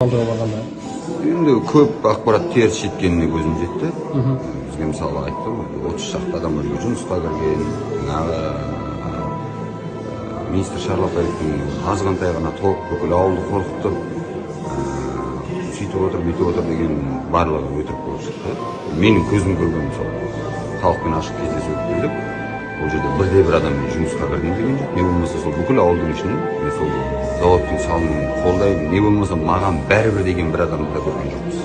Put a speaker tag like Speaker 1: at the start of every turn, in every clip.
Speaker 1: алдыға барғанда
Speaker 2: Енді көп ақпарат теріс жеткеніне көзім жетті. Бізге мысалы айттым, 30 шақты адам өзге жұмысқа кірген, министр Шарлапаевтың азғантай ғана топ бүкіл ауылды қорқытып, сөйтіп отыр, бүйтіп отыр деген барлығы өтірік болып шықты. Менің көзім көрген мысалы, халықпен ашық кездесу өткіздік. Ол жерде бірде-бір адаммен жұмысқа кірдім деген жоқ. Не болмаса сол бүкіл ауылдың ішінен, мен сол заводтың салынуын қолдаймын. Не болмаса маған бәрібір деген бір адамды да көрген жоқпыз.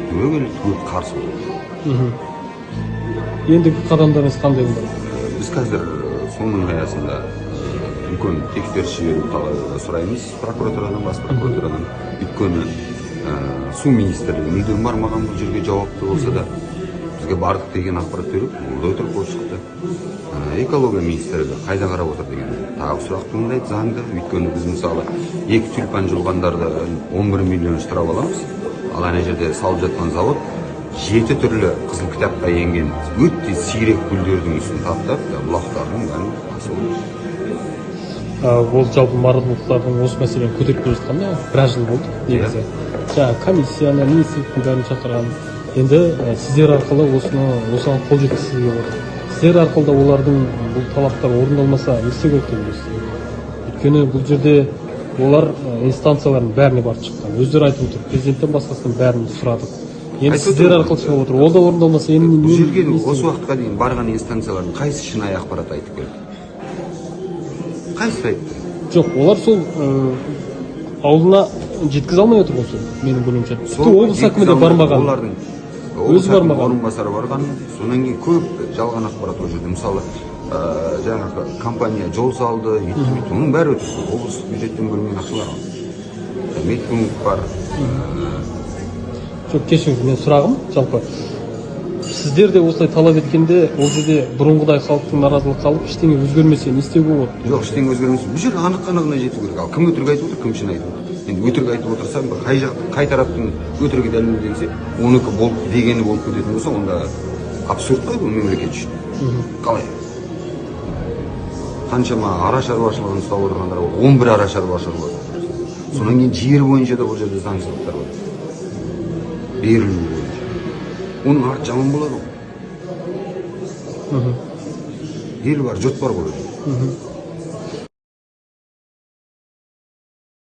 Speaker 2: Түгел қарсы болды.
Speaker 1: ендігі қадамдарыңыз қандай болады?
Speaker 2: Біз қазір соның аясында үлкен тексеріс жіберу сұраймыз прокуратурадан, бас прокуратурадан. Өйткені су министрлігі мүлдем бармаған бұл жерге жауапты болса да, бізге бардық деген ақпарат беріп, ол өтірік болып шықты. Экология министрлігі қайда қарап отыр деген тағы сұрақ туындайды заңда. Өйткені біз мысалы 2 тюльпан жұлғандарды 11 миллион штраф аламыз. Ал ана жерде салып жатқан завод 7 түрлі қызыл кітапқа енген өте сирек гүлдердің үстін таптап, бұлақтардың бәрін асып отыр.
Speaker 1: Ол жалпы маралдықтардың осы мәселені көтеріп келе жатқанда біраз жыл болды негізі. Комиссияны, министрліктің бәрін шақырған. Енді сіздер арқылы осыған қол жеткізуге отыр. Сіздер арқылы да олардың бұл талаптар орындалмаса не істеу керек деп ойлайсыз? Өйткені бұл жерде олар инстанциялардың бәріне барып шыққан. Өздері айтып отыр, президенттен басқасынан бәрін сұрадық. Енді сіздер арқылы шығып отыр. Ол да орындалмаса енді
Speaker 2: бұл жерге осы уақытқа дейін барған инстанциялардың қайсы шынайы ақпарат айтып келді? Қайсы айтты?
Speaker 1: Жоқ, олар сол ауылына жеткізе алмай отыр осы менің білуімше. Облыс әкімі де бармаған.
Speaker 2: Өзі бармаған. Орынбасары барған. Сонан кейін көп жалған ақпарат ол жерде. Мысалы, жаңағы компания жол салды, өйтіп, оның бәрі облыстық бюджеттен бөлінген ақшалар алды. Медпункт бар.
Speaker 1: Жоқ, кешіріңіз, мен сұрағым жалпы. Сіздер де осылай талап еткенде, ол жерде бұрынғыдай халықтың наразылығы қалып, ештеңе өзгермесе не істеуге болады?
Speaker 2: Жоқ, ештеңе өзгермесе. Бұл жер анық-анығына жету керек. Ал кім өтірік айтып отыр, кім шын айтып отыр? Енді өтірік айтып отырса, қай тараптың өтірігі дәлелденсе, оныкі болып дегені болып кететін болса, онда абсурд қой бұл мемлекет үшін. Қалай? Қаншама ара шаруашылығын ұстап отырғандар бар, 11 ара шаруашылығы бар. Сонан кейін жер бойынша да бұл жерде заңсыздықтар бар. Берілу бойынша. Оның арты жаман болады ғой. Ел бар, жұрт бар ғой.